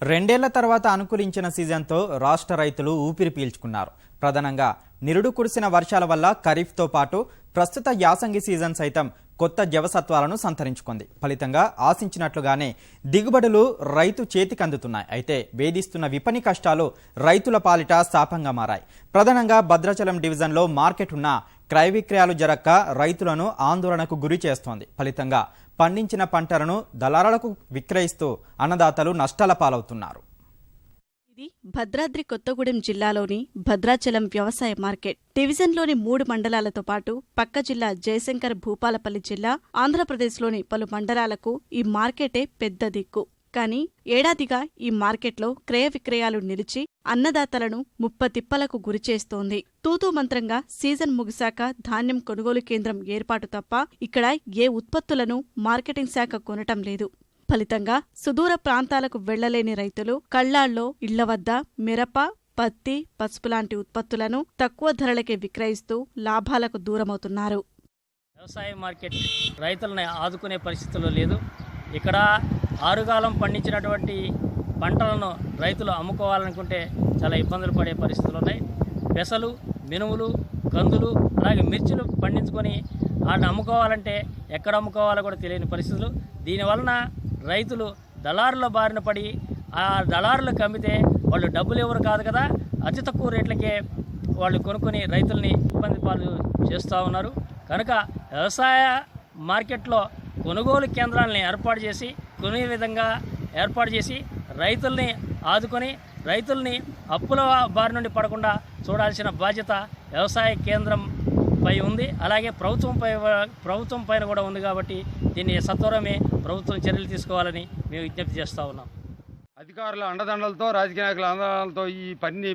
రెండేళ్ల తర్వాత అనుకూలించిన సీజన్తో రాష్ట్ర రైతులు ఊపిరి పీల్చుకున్నారు. ప్రధానంగా నిరుడు కురిసిన వర్షాల వల్ల ఖరీఫ్తో పాటు ప్రస్తుత యాసంగి సీజన్ సైతం కొత్త జవసత్వాలను సంతరించుకుంది. ఫలితంగా ఆశించినట్లుగానే దిగుబడులు రైతు చేతికి అందుతున్నాయి. అయితే వేధిస్తున్న విపణి కష్టాలు రైతుల పాలిట శాపంగా మారాయి. ప్రధానంగా భద్రాచలం డివిజన్లో మార్కెట్ ఉన్న క్రయ విక్రయాలు జరక్క రైతులను ఆందోళనకు గురి చేస్తోంది. ఫలితంగా పండించిన పంటలను దళారులకు విక్రయిస్తూ అన్నదాతలు నష్టాల పాలవుతున్నారు. ఇది భద్రాద్రి కొత్తగూడెం జిల్లాలోని భద్రాచలం వ్యవసాయ మార్కెట్. డివిజన్లోని 3 మండలాలతో పాటు పక్క జిల్లా జయశంకర్ భూపాలపల్లి జిల్లా, ఆంధ్రప్రదేశ్లోని పలు మండలాలకు ఈ మార్కెటే పెద్ద దిక్కు. కానీ ఏడాదిగా ఈ మార్కెట్లో క్రయ విక్రయాలు నిలిచి అన్నదాతలను ముప్పతిప్పలకు గురిచేస్తోంది. తూతూ మంత్రంగా సీజన్ ముగిశాక ధాన్యం కొనుగోలు కేంద్రం ఏర్పాటు తప్ప ఇక్కడ ఏ ఉత్పత్తులను మార్కెటింగ్ శాఖ కొనటం లేదు. ఫలితంగా సుదూర ప్రాంతాలకు వెళ్లలేని రైతులు కళ్లాల్లో ఇళ్ల వద్ద మిరప, పత్తి, పసుపు లాంటి ఉత్పత్తులను తక్కువ ధరలకే విక్రయిస్తూ లాభాలకు దూరమవుతున్నారు. వ్యవసాయ మార్కెట్ రైతులను ఆదుకునే పరిస్థితుల్లో లేదు. ఇక్కడ ఆరుగాలం పండించినటువంటి పంటలను రైతులు అమ్ముకోవాలనుకుంటే చాలా ఇబ్బందులు పడే పరిస్థితులు ఉన్నాయి. పెసలు, మినుములు, కందులు, అలాగే మిర్చులు పండించుకొని వాటిని అమ్ముకోవాలంటే ఎక్కడ అమ్ముకోవాలో కూడా తెలియని పరిస్థితులు. దీనివలన రైతులు దళారుల బారిన పడి ఆ దళారులకు అమ్మితే వాళ్ళు డబ్బులు ఎవరు కాదు కదా, అతి తక్కువ రేట్లకే వాళ్ళు కొనుక్కొని రైతుల్ని ఇబ్బంది పాలు చేస్తూ ఉన్నారు. కనుక వ్యవసాయ మార్కెట్లో కొనుగోలు కేంద్రాలని ఏర్పాటు చేసి కొనే విధంగా ఏర్పాటు చేసి రైతుల్ని ఆదుకొని రైతుల్ని అప్పుల బారి నుండి పడకుండా చూడాల్సిన బాధ్యత వ్యవసాయ కేంద్రం పై ఉంది. అలాగే ప్రభుత్వం పైన కూడా ఉంది. కాబట్టి దీన్ని సత్వరమే ప్రభుత్వం చర్యలు తీసుకోవాలని మేము విజ్ఞప్తి చేస్తూ ఉన్నాం. అధికారుల అండదండలతో, రాజకీయ నాయకుల అండదండలతో ఈ పని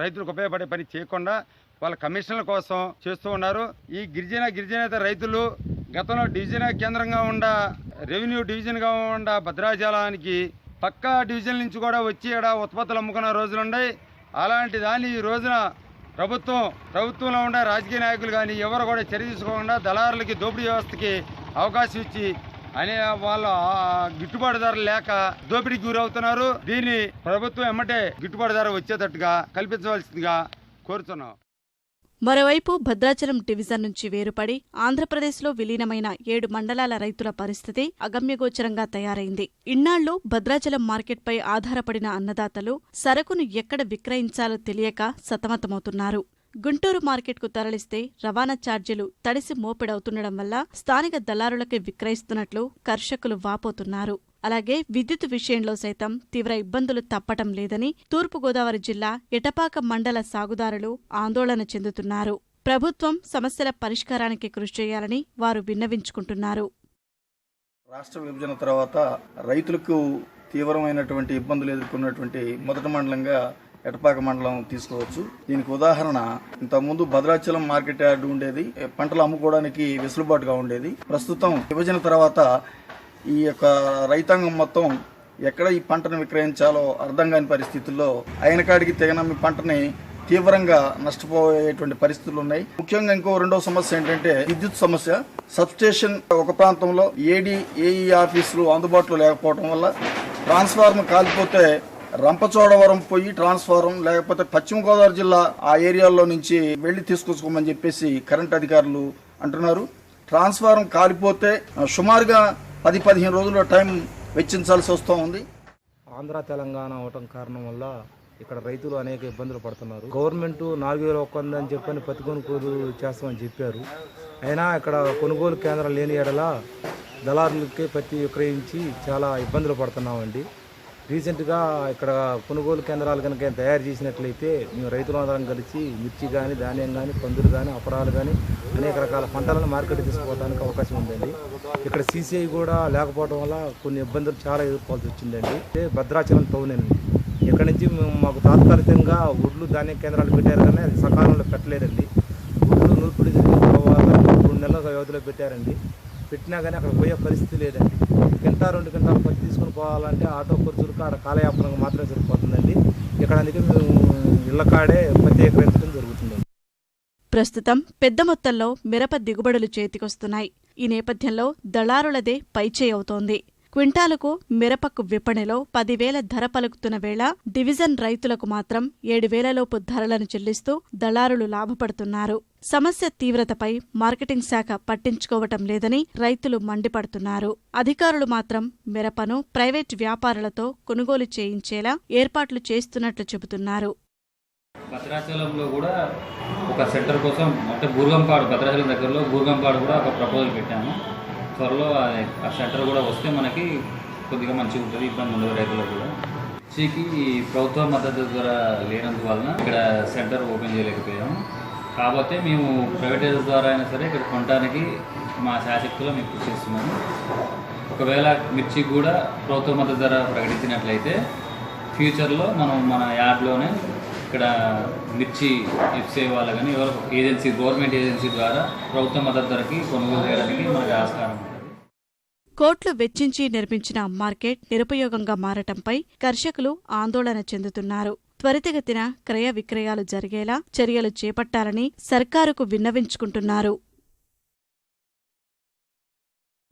రైతులకు ఉపయోగపడే పని చేయకుండా వాళ్ళ కమిషన్ల కోసం చేస్తూ ఉన్నారు. ఈ గిరిజనేతర రైతులు గతంలో డివిజన్ కేంద్రంగా రెవెన్యూ డివిజన్గా భద్రాచలానికి పక్కా డివిజన్ నుంచి కూడా వచ్చి ఉత్పత్తులు అమ్ముకున్న రోజులున్నాయి. అలాంటి దాన్ని ఈ రోజున ప్రభుత్వంలో ఉండే రాజకీయ నాయకులు కానీ ఎవరు కూడా చర్య తీసుకోకుండా దళారులకి దోపిడీ వ్యవస్థకి అవకాశం ఇచ్చి అనే వాళ్ళ గిట్టుబాటు ధర లేక దోపిడీకి గురవుతున్నారు. దీన్ని ప్రభుత్వం ఎమ్మటే గిట్టుబాటు ధర వచ్చేటట్టుగా కల్పించవలసిందిగా కోరుతున్నాం. మరోవైపు భద్రాచలం డివిజన్ నుంచి వేరుపడి ఆంధ్రప్రదేశ్లో విలీనమైన 7 మండలాల రైతుల పరిస్థితి అగమ్యగోచరంగా తయారైంది. ఇన్నాళ్లు భద్రాచలం మార్కెట్పై ఆధారపడిన అన్నదాతలు సరుకును ఎక్కడ విక్రయించాలో తెలియక సతమతమవుతున్నారు. గుంటూరు మార్కెట్కు తరలిస్తే రవాణా ఛార్జీలు తడిసి మోపెడవుతుండడం వల్ల స్థానిక దళారులకే విక్రయిస్తున్నట్లు కర్షకులు వాపోతున్నారు. అలాగే విద్యుత్ విషయంలో సైతం తీవ్ర ఇబ్బందులు తప్పటం లేదని తూర్పుగోదావరి జిల్లా ఎటపాక మండల సాగుదారులు ఆందోళన చెందుతున్నారు. ప్రభుత్వం సమస్యల పరిష్కారానికి కృషి చేయాలని వారు విన్నవించుకుంటున్నారు. రాష్ట్ర విభజన తర్వాత రైతులకు తీవ్రమైనటువంటి ఇబ్బందులు ఎదుర్కొన్నటువంటి మొదటి మండలంగా ఎటపాక మండలం తీసుకోవచ్చు. దీనికి ఉదాహరణ, ఇంతకుముందు భద్రాచలం మార్కెట్ యార్డు ఉండేది, పంటలు అమ్ముకోవడానికి వెసులుబాటుగా ఉండేది. ప్రస్తుతం విభజన తర్వాత ఈ యొక్క రైతాంగం మొత్తం ఎక్కడ ఈ పంటను విక్రయించాలో అర్థం కాని పరిస్థితుల్లో అయిన కాడికి తెగనమ్మి పంటని తీవ్రంగా నష్టపోయేటువంటి పరిస్థితులు ఉన్నాయి. ముఖ్యంగా ఇంకో రెండో సమస్య ఏంటంటే విద్యుత్ సమస్య. సబ్స్టేషన్ ఒక ప్రాంతంలో ఏఈ ఆఫీసులు అందుబాటులో లేకపోవడం వల్ల ట్రాన్స్ఫార్మర్ కాలిపోతే రంపచోడవరం పోయి ట్రాన్స్ఫార్మర్, లేకపోతే పశ్చిమ గోదావరి జిల్లా ఆ ఏరియాలో నుంచి వెళ్లి తీసుకొచ్చుకోమని చెప్పేసి కరెంట్ అధికారులు అంటున్నారు. ట్రాన్స్ఫార్మర్ కాలిపోతే సుమారుగా 10-15 రోజుల టైం వెచ్చించాల్సి వస్తూ ఉంది. ఆంధ్ర తెలంగాణ అవటం కారణం వల్ల ఇక్కడ రైతులు అనేక ఇబ్బందులు పడుతున్నారు. గవర్నమెంట్ 4,000 అని చెప్పని పత్తి కొనుగోలు చేస్తామని చెప్పారు. అయినా ఇక్కడ కొనుగోలు కేంద్రం లేని ఎడల దళారులకి పత్తి విక్రయించి చాలా ఇబ్బందులు పడుతున్నామండి. రీసెంట్గా ఇక్కడ కొనుగోలు కేంద్రాలు కనుక తయారు చేసినట్లయితే మేము రైతులందరం కలిసి మిర్చి కానీ, ధాన్యం కానీ, కందులు కానీ, అపరాలు కానీ అనేక రకాల పంటలను మార్కెట్ తీసుకోవడానికి అవకాశం ఉందండి. ఇక్కడ సీసీఐ కూడా లేకపోవడం వల్ల కొన్ని ఇబ్బందులు చాలా ఎదుర్కోవాల్సి వచ్చిందండి. భద్రాచలం టౌన్ అండి. ఇక్కడ నుంచి మాకు తాత్కాలికంగా ఒడ్లు ధాన్య కేంద్రాలు పెట్టారు కానీ అది సకాలంలో పెట్టలేదండి. ఒడ్లు నూర్పిడి జరిగిన తర్వాత 2 నెలల వ్యవధిలో పెట్టారండి. పెట్టినా కానీ అక్కడ పోయే పరిస్థితి లేదండి. 1-2 గంటలు పత్తి తీసుకుని పోవాలంటే ఆటో ఖర్చులకు ఆడ కాలయాపనకు మాత్రమే సరిపోతుందండి. ఇక్కడ అందుకే మేము ఇళ్ల కాడే పత్తి విక్రయించడం జరుగుతుందండి. ప్రస్తుతం పెద్ద మొత్తంలో మిరప దిగుబడులు చేతికొస్తున్నాయి. ఈ నేపథ్యంలో దళారులదే పైచేయి అవుతోంది. క్వింటాలుకు మిరపకు విపణిలో 10,000 ధర పలుకుతున్న వేళ డివిజన్ రైతులకు మాత్రం 7,000 లోపు ధరలను చెల్లిస్తూ దళారులు లాభపడుతున్నారు. సమస్య తీవ్రతపై మార్కెటింగ్ శాఖ పట్టించుకోవటం లేదని రైతులు మండిపడుతున్నారు. అధికారులు మాత్రం మిరపను ప్రైవేట్ వ్యాపారులతో కొనుగోలు చేయించేలా ఏర్పాట్లు చేస్తున్నట్లు చెబుతున్నారు. భద్రాచలంలో కూడా ఒక సెంటర్ కోసం అంటే బూర్గంపాడు, భద్రాచలం దగ్గరలో బూర్గంపాడు కూడా ఒక ప్రపోజల్ పెట్టాము. త్వరలో ఆ సెంటర్ కూడా వస్తే మనకి కొద్దిగా మంచిగా ఉంటుంది, ఇబ్బంది ఉండదు రైతులకు కూడా. మిర్చికి ప్రభుత్వ మద్దతు ద్వారా లేనందువలన ఇక్కడ సెంటర్ ఓపెన్ చేయలేకపోయాము. కాకపోతే మేము ప్రైవేటైజ్ ద్వారా అయినా సరే ఇక్కడ కొనడానికి మా శాశక్తిలో మేము కృషి చేస్తున్నాము. ఒకవేళ మిర్చికి కూడా ప్రభుత్వ మద్దతు ధర ప్రకటించినట్లయితే ఫ్యూచర్లో మనం మన యార్డ్లోనే ఇక్కడ మిర్చి ఎఫ్సీ వాళ్ళు కానీ ఎవరు ఏజెన్సీ గవర్నమెంట్ ఏజెన్సీ ద్వారా ప్రభుత్వ మద్దతు ధరకి కొనుగోలు చేయడానికి మనకు ఆస్కారం ఉంటుంది. కోట్లు వెచ్చించి నిర్మించిన మార్కెట్ నిరుపయోగంగా మారటంపై కర్షకులు ఆందోళన చెందుతున్నారు. త్వరితగతిన క్రయ విక్రయాలు జరిగేలా చర్యలు చేపట్టాలని సర్కారుకు విన్నవించుకుంటున్నారు.